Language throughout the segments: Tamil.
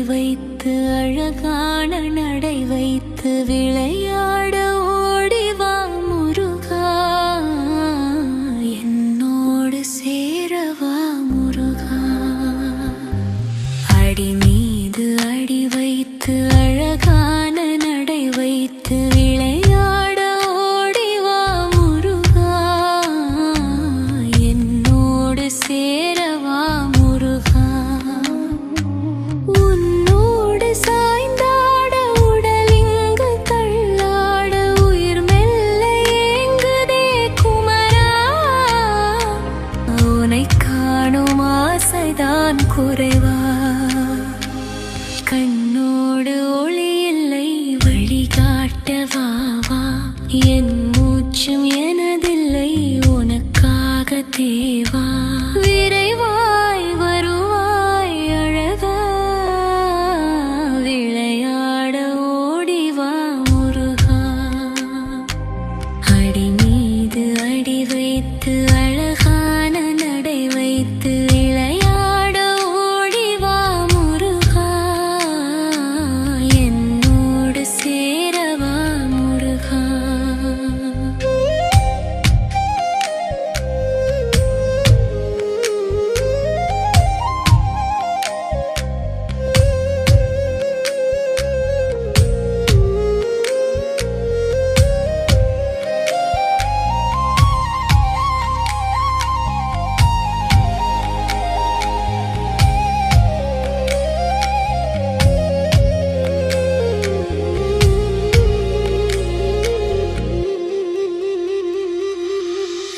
வைத்து அழகான நடை வைத்து விளையாட ஓடிவா முருகா, என்னோடு சேரவா முருகா. அடி மீது அடி வைத்து அழகான நடை வைத்து விளையாட ஓடிவா முருகா, என்னோடு சேரவா முருகா. உன்னோடு சாய்ந்தாட உடலிங்கு தள்ளாட உயிர் மெல்ல ஏங்குதே குமரா, உனை காணும் ஆசைதான் குறைவா. கண்ணோடு ஒளி இல்லை வழிகாட்டவா வா, என் மூச்சும் எனதில்லை உனக்காக தேவா. விரைவாய் வருவாய் அழகா, விளையாட ஓடிவா முருகா. அடி மீது அடி வைத்து அழகான நடை வைத்து விளையாட ஓடிவா முருகா, என்னோடு சேரவா முருகா.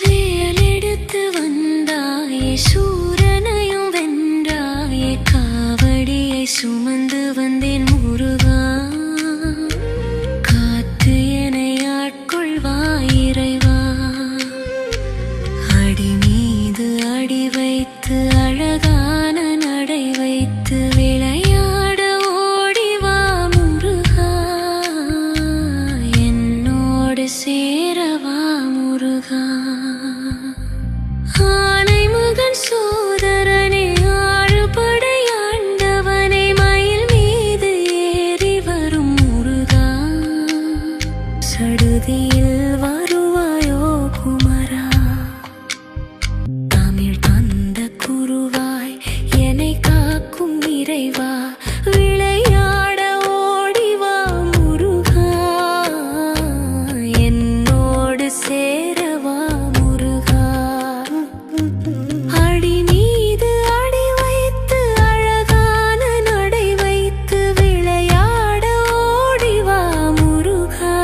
வேலெடுத்து வந்தாயே சூரனையும் வென்றாயே, காவடியை சுமந்து வந்தேன் முருகா. காத்து என்னை ஆட்கொள்வாய் இறைவா. அடி மீது அடி வைத்து அழகான நடை வைத்து விளையாட ஓடிவா முருகா, என்னோடு சேரவா முருகா. ஆனை மகன் சோதரனே ஆறுபடை ஆண்டவனே, மயில் மீது ஏறி வரும் முருகா, சடுதியில் வருவாயோ குமரா. தமிழ் தந்த குருவாய் என்னை காக்கும் இறைவா, விளையாட ஓடிவா முருகா, என்னோடு சேரவா முருகா. அடி மீது அடி வைத்து அழகான நடை வைத்து விளையாட ஓடிவா முருகா.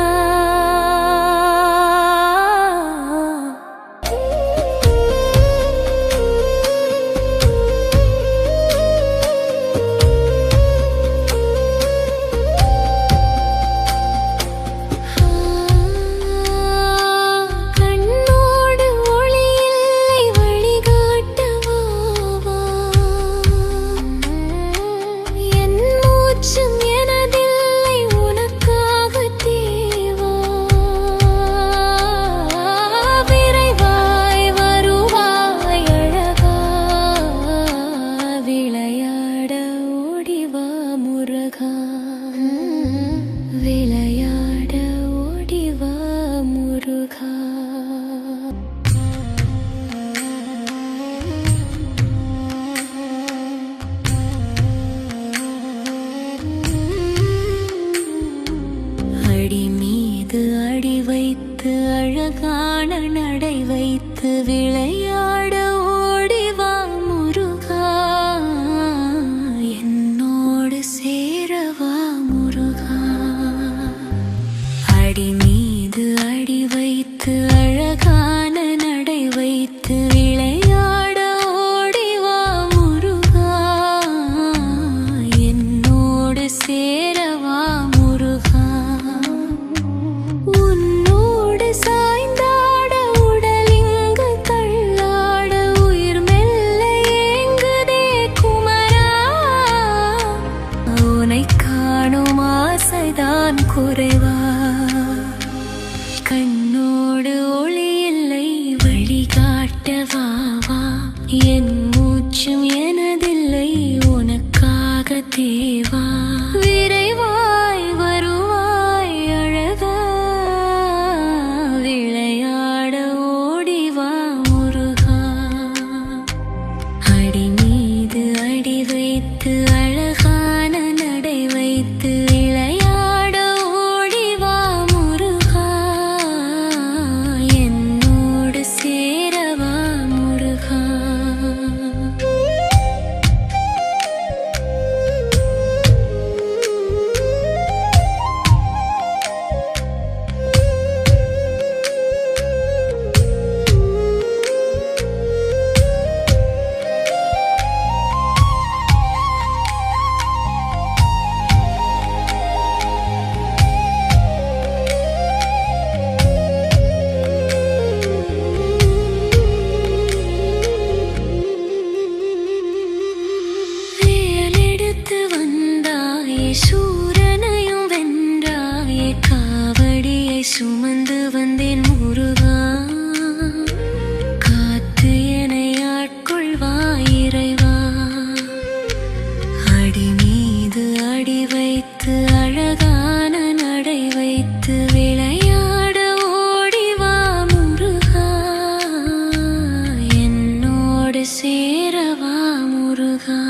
கண்ணோடு ஒளி இல்லை வழிகாட்டவா வா, என் மூச்சும் எனதில்லை உனக்காக தேவா. விரைவாய் வருவாய் அழகா, விளையாட ஓடிவா முருகா, விளையாட ஓடிவா முருகா. அடி மீது அடி வைத்து அழகான நடை வைத்து விளையாட ஓடிவா முருகா, என்னோடு சேரவா முருகா. அடி மீது அடி வைத்து அழகான நடை வைத்து விளையாட ஓடிவா முருகா, என்னோடு சேரவா முருகா. உன்னோடு சாய்ந்தாட உடலிங்கு தள்ளாட உயிர் மெல்ல ஏங்குதே குமரா, உனை காணும் ஆசைதான் குறைவா. கண்ணோடு ஒளி இல்லை வழிகாட்டவா வா, என் மூச்சும் எனதில்லை உனக்காக தேவா விரைவாய் வருவாய் அழகா விளையாட ஓடிவா முருகா அடி மீது அடி வைத்து அழகான நடை வைத்து விளையாட ஓடிவா முருகா என்னோடு சேரவா முருகா சூரனையும் வென்றாயே காவடியை சுமந்து வந்தேன் முருகா காத்து என்னை ஆட்கொள்வாய் இறைவா அடி மீது அடி வைத்து அழகான நடை வைத்து விளையாட ஓடிவா முருகா என்னோடு சேரவா முருகா